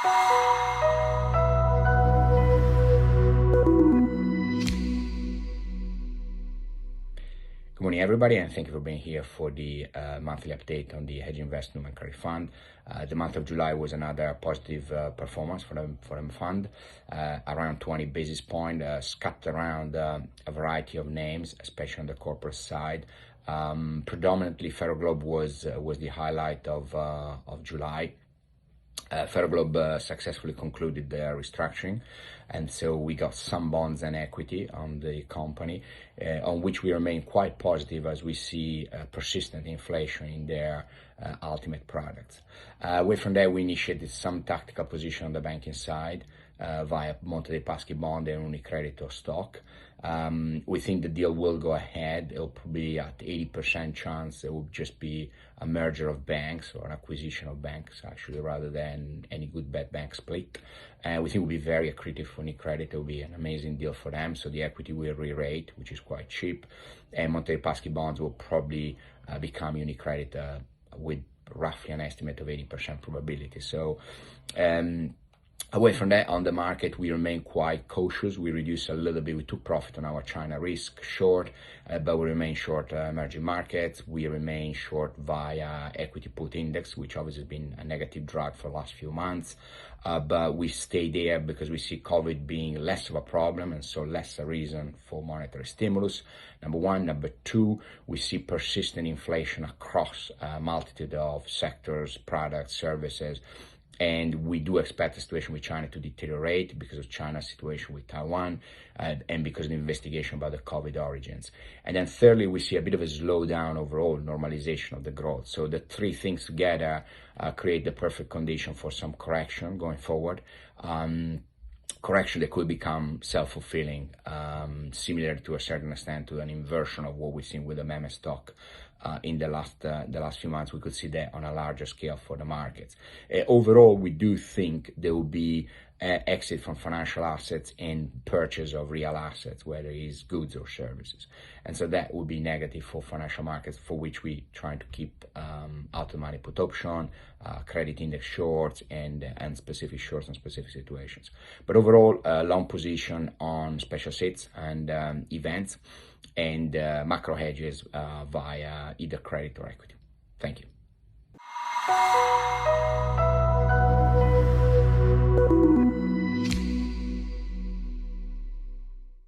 Good morning, everybody, and thank you for being here for the monthly update on the Hedge Invest Numen Curry Fund. The month of July was another positive performance for the fund, around 20 basis points, scattered around a variety of names, especially on the corporate side. Predominantly, Ferroglobe was the highlight of July. Ferroglobe successfully concluded their restructuring, and so we got some bonds and equity on the company, on which we remain quite positive as we see persistent inflation in their ultimate products. Away from there, we initiated some tactical position on the banking side via Monte dei Paschi bond and Unicredit stock. We think the deal will go ahead. It'll probably at 80% chance it will just be a merger of banks or an acquisition of banks, actually, rather than any good bad bank split. We think it will be very accretive for Unicredit. It will be an amazing deal for them. So the equity will re-rate, which is quite cheap, and Monte dei Paschi bonds will probably become Unicredit with roughly an estimate of 80% probability. So away from that, on the market, we remain quite cautious. We reduced a little bit. We took profit on our China risk short, but we remain short emerging markets. We remain short via equity put index, which obviously has been a negative drag for the last few months. But we stay there because we see COVID being less of a problem, and so less a reason for monetary stimulus. Number one. Number two, we see persistent inflation across a multitude of sectors, products, services. And we do expect the situation with China to deteriorate because of China's situation with Taiwan and because of the investigation about the COVID origins. And then thirdly, we see a bit of a slowdown overall, normalization of the growth. So the three things together create the perfect condition for some correction going forward. Correction that could become self-fulfilling, similar to a certain extent to an inversion of what we've seen with the meme stock in the last few months. We could see that on a larger scale for the markets. Overall, we do think there will be exit from financial assets and purchase of real assets, whether it is goods or services. And so that would be negative for financial markets, for which we try to keep out the money put option, credit index shorts, and specific shorts on specific situations. But overall, long position on special sits and events, and macro hedges via either credit or equity. Thank you.